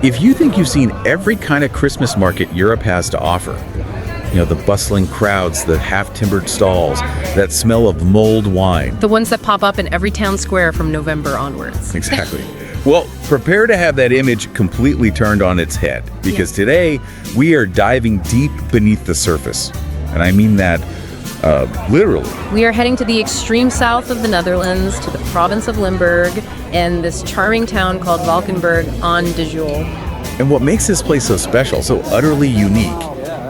If you think you've seen every kind of Christmas market Europe has to offer, the bustling crowds, the half-timbered stalls, that smell of mulled wine. The ones that pop up in every town square from November onwards. Exactly. Well, prepare to have that image completely turned on its head, because today we are diving deep beneath the surface. And I mean that literally. We are heading to the extreme south of the Netherlands, to the province of Limburg, and this charming town called Valkenburg aan de Joel. And what makes this place so special, so utterly unique,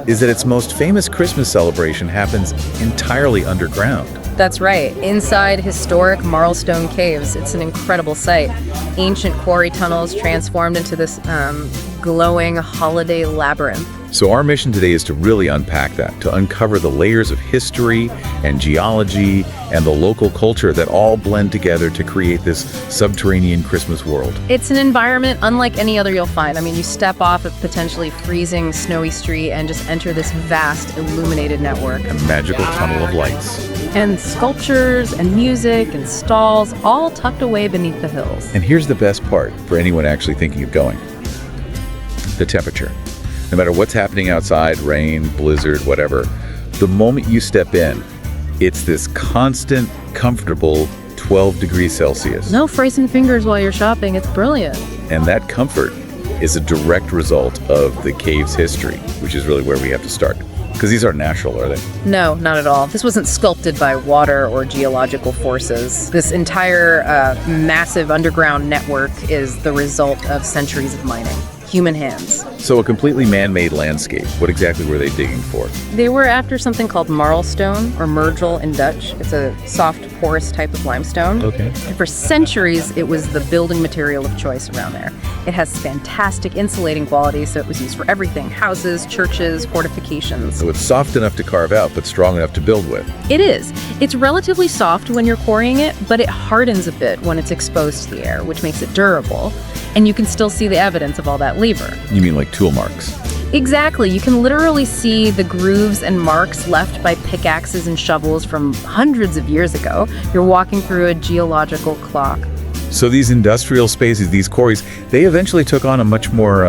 is that its most famous Christmas celebration happens entirely underground. That's right, inside historic marlstone caves. It's an incredible sight. Ancient quarry tunnels transformed into this glowing holiday labyrinth. So our mission today is to really unpack that, to uncover the layers of history and geology and the local culture that all blend together to create this subterranean Christmas world. It's an environment unlike any other you'll find. I mean, you step off a potentially freezing snowy street and just enter this vast illuminated network. A magical tunnel of lights. And sculptures and music and stalls all tucked away beneath the hills. And here's the best part for anyone actually thinking of going. The temperature. No matter what's happening outside, rain, blizzard, whatever, the moment you step in, it's this constant, comfortable 12 degrees Celsius. No freezing fingers while you're shopping. It's brilliant. And that comfort is a direct result of the cave's history, which is really where we have to start. Because these aren't natural, are they? No, not at all. This wasn't sculpted by water or geological forces. This entire massive underground network is the result of centuries of mining. Human hands. So a completely man-made landscape. What exactly were they digging for? They were after something called marlstone, or mergel in Dutch. It's a soft, porous type of limestone. Okay. And for centuries, it was the building material of choice around there. It has fantastic insulating qualities, so it was used for everything. Houses, churches, fortifications. So it's soft enough to carve out, but strong enough to build with. It is. It's relatively soft when you're quarrying it, but it hardens a bit when it's exposed to the air, which makes it durable. And you can still see the evidence of all that labor. You mean like tool marks? Exactly. You can literally see the grooves and marks left by pickaxes and shovels from hundreds of years ago. You're walking through a geological clock. So these industrial spaces, these quarries, they eventually took on a much more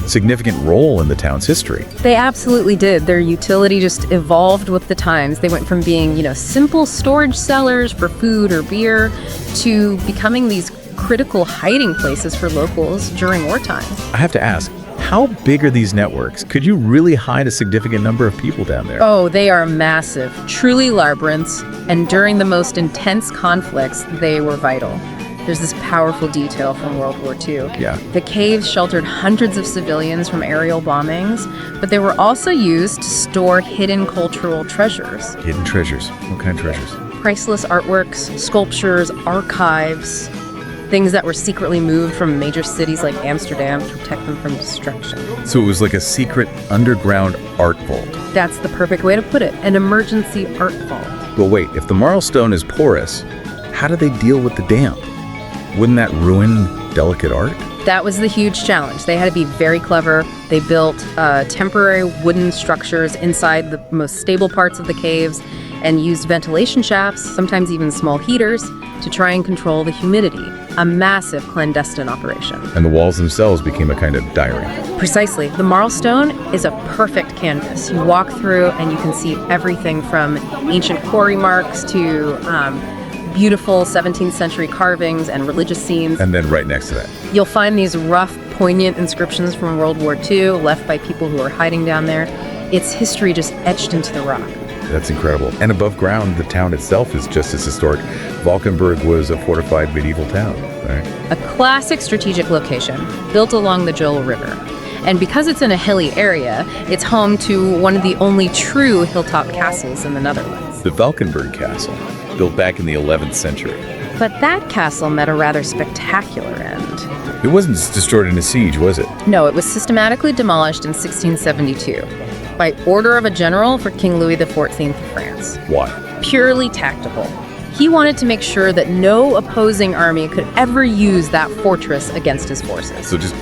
significant role in the town's history. They absolutely did. Their utility just evolved with the times. They went from being, simple storage cellars for food or beer to becoming these critical hiding places for locals during wartime. I have to ask, how big are these networks? Could you really hide a significant number of people down there? Oh, they are massive, truly labyrinths, and during the most intense conflicts, they were vital. There's this powerful detail from World War II. Yeah. The caves sheltered hundreds of civilians from aerial bombings, but they were also used to store hidden cultural treasures. Hidden treasures? What kind of treasures? Priceless artworks, sculptures, archives, things that were secretly moved from major cities like Amsterdam to protect them from destruction. So it was like a secret underground art vault. That's the perfect way to put it, an emergency art vault. But wait, if the marlstone is porous, how do they deal with the damp? Wouldn't that ruin delicate art? That was the huge challenge. They had to be very clever. They built temporary wooden structures inside the most stable parts of the caves and used ventilation shafts, sometimes even small heaters, to try and control the humidity. A massive clandestine operation. And the walls themselves became a kind of diary. Precisely. The marlstone is a perfect canvas. You walk through and you can see everything from ancient quarry marks to beautiful 17th century carvings and religious scenes. And then right next to that, you'll find these rough, poignant inscriptions from World War II left by people who are hiding down there. It's history just etched into the rock. That's incredible. And above ground, the town itself is just as historic. Valkenburg was a fortified medieval town, right? A classic strategic location built along the Joel River. And because it's in a hilly area, it's home to one of the only true hilltop castles in the Netherlands. The Valkenburg Castle, built back in the 11th century. But that castle met a rather spectacular end. It wasn't destroyed in a siege, was it? No, it was systematically demolished in 1672 by order of a general for King Louis XIV of France. Why? Purely tactical. He wanted to make sure that no opposing army could ever use that fortress against his forces. So just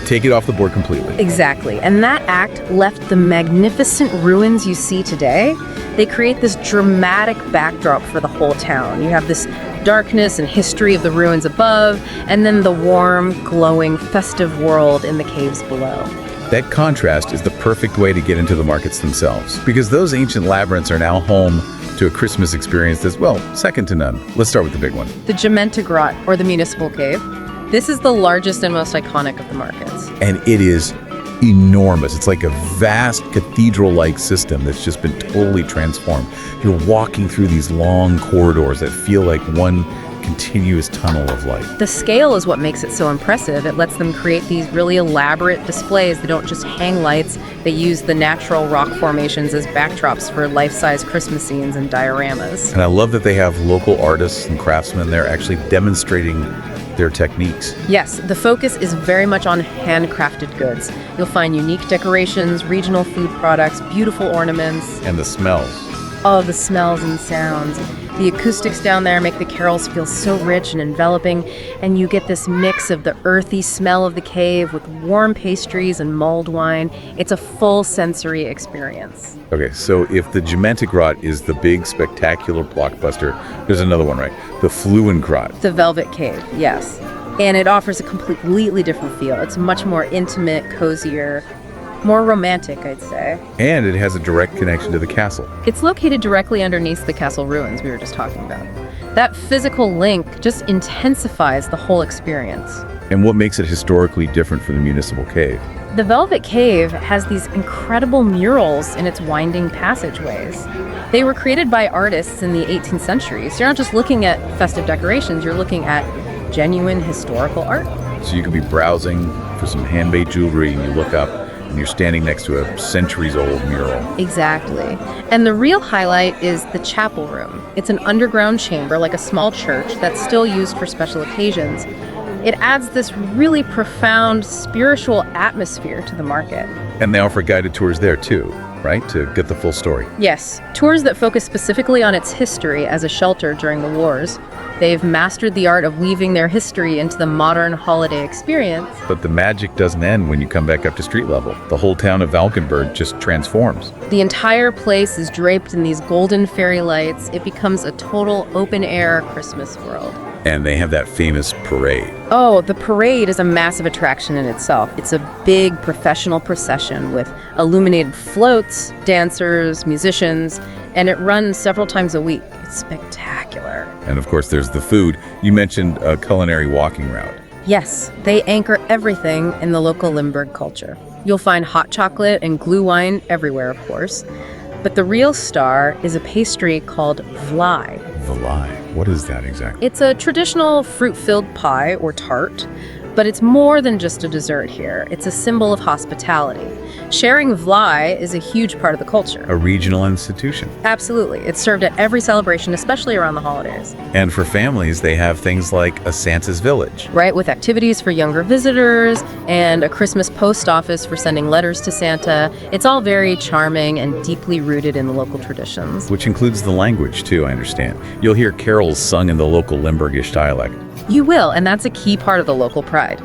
take it off the board completely. Exactly. And that act left the magnificent ruins you see today. They create this dramatic backdrop for the whole town. You have this darkness and history of the ruins above, and then the warm, glowing, festive world in the caves below. That contrast is the perfect way to get into the markets themselves, because those ancient labyrinths are now home to a Christmas experience that's, well, second to none. Let's start with the big one. The Gemeentegrot, or the municipal cave. This is the largest and most iconic of the markets. And it is enormous. It's like a vast cathedral-like system that's just been totally transformed. You're walking through these long corridors that feel like one continuous tunnel of light. The scale is what makes it so impressive. It lets them create these really elaborate displays. They don't just hang lights. They use the natural rock formations as backdrops for life-size Christmas scenes and dioramas. And I love that they have local artists and craftsmen there actually demonstrating their techniques. Yes, the focus is very much on handcrafted goods. You'll find unique decorations, regional food products, beautiful ornaments. And the smells. Oh, the smells and sounds. The acoustics down there make the carols feel so rich and enveloping, and you get this mix of the earthy smell of the cave with warm pastries and mulled wine. It's a full sensory experience. Okay, so if the Gemeentegrot is the big, spectacular blockbuster, there's another one, right? The Fluweelengrot. The Velvet Cave, yes. And it offers a completely different feel. It's much more intimate, cozier, more romantic, I'd say. And it has a direct connection to the castle. It's located directly underneath the castle ruins we were just talking about. That physical link just intensifies the whole experience. And what makes it historically different from the municipal cave? The Velvet Cave has these incredible murals in its winding passageways. They were created by artists in the 18th century. So you're not just looking at festive decorations, you're looking at genuine historical art. So you could be browsing for some handmade jewelry and you look up and you're standing next to a centuries-old mural. Exactly. And the real highlight is the chapel room. It's an underground chamber, like a small church, that's still used for special occasions. It adds this really profound spiritual atmosphere to the market. And they offer guided tours there too, right? To get the full story. Yes, tours that focus specifically on its history as a shelter during the wars. They've mastered the art of weaving their history into the modern holiday experience. But the magic doesn't end when you come back up to street level. The whole town of Valkenburg just transforms. The entire place is draped in these golden fairy lights. It becomes a total open-air Christmas world. And they have that famous parade. Oh, the parade is a massive attraction in itself. It's a big professional procession with illuminated floats, dancers, musicians, and it runs several times a week. It's spectacular. And of course, there's the food. You mentioned a culinary walking route. Yes, they anchor everything in the local Limburg culture. You'll find hot chocolate and glue wine everywhere, of course. But the real star is a pastry called vlaai. Vlaai. What is that exactly? It's a traditional fruit-filled pie or tart, but it's more than just a dessert here. It's a symbol of hospitality. Sharing vlaai is a huge part of the culture. A regional institution. Absolutely. It's served at every celebration, especially around the holidays. And for families, they have things like a Santa's Village. Right, with activities for younger visitors and a Christmas post office for sending letters to Santa. It's all very charming and deeply rooted in the local traditions. Which includes the language, too, I understand. You'll hear carols sung in the local Limburgish dialect. You will, and that's a key part of the local pride.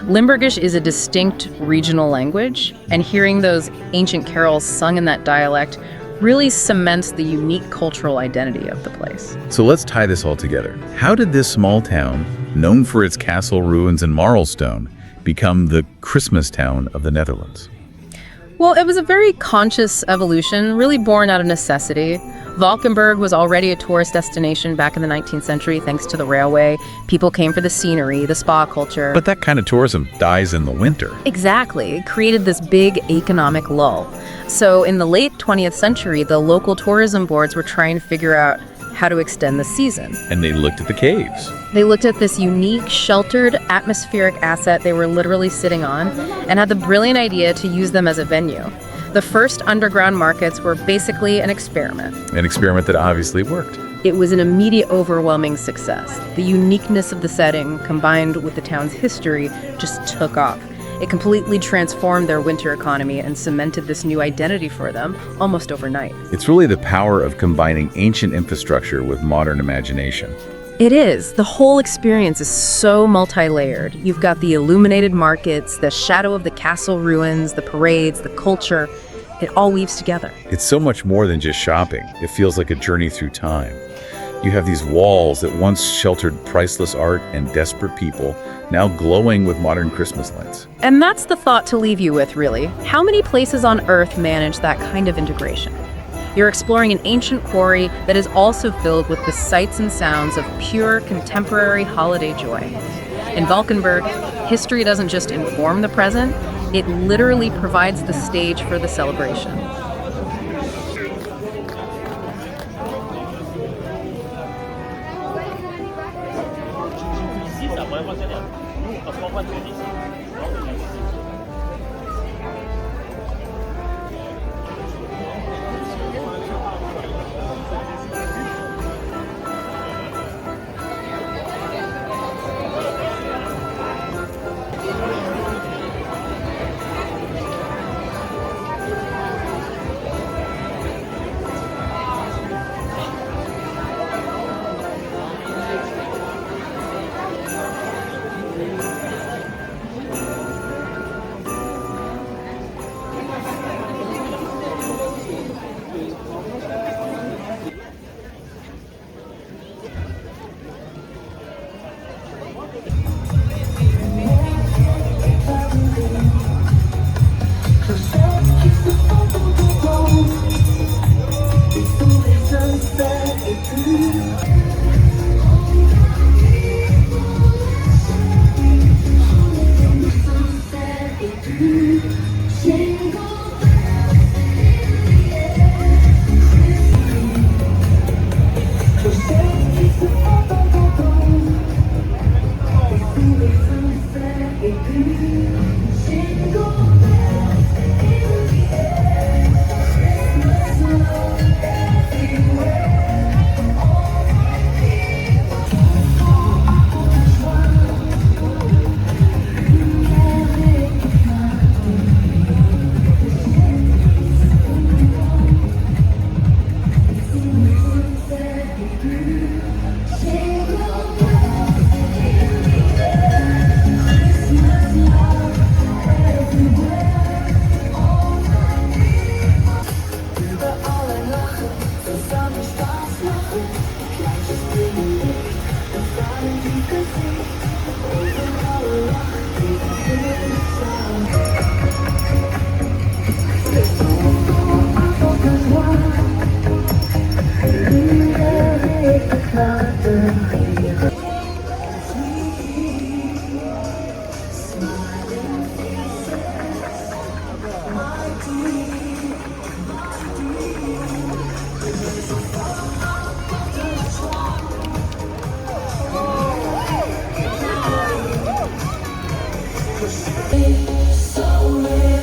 Limburgish is a distinct regional language, and hearing those ancient carols sung in that dialect really cements the unique cultural identity of the place. So let's tie this all together. How did this small town, known for its castle ruins and marlstone, become the Christmas town of the Netherlands? Well, it was a very conscious evolution, really born out of necessity. Valkenburg was already a tourist destination back in the 19th century thanks to the railway. People came for the scenery, the spa culture. But that kind of tourism dies in the winter. Exactly. It created this big economic lull. So in the late 20th century, the local tourism boards were trying to figure out how to extend the season. And they looked at the caves. They looked at this unique, sheltered, atmospheric asset they were literally sitting on and had the brilliant idea to use them as a venue. The first underground markets were basically an experiment. An experiment that obviously worked. It was an immediate, overwhelming success. The uniqueness of the setting, combined with the town's history, just took off. It completely transformed their winter economy and cemented this new identity for them almost overnight. It's really the power of combining ancient infrastructure with modern imagination. It is. The whole experience is so multi-layered. You've got the illuminated markets, the shadow of the castle ruins, the parades, the culture. It all weaves together. It's so much more than just shopping. It feels like a journey through time. You have these walls that once sheltered priceless art and desperate people, now glowing with modern Christmas lights. And that's the thought to leave you with, really. How many places on Earth manage that kind of integration? You're exploring an ancient quarry that is also filled with the sights and sounds of pure contemporary holiday joy. In Valkenburg, history doesn't just inform the present, it literally provides the stage for the celebration. So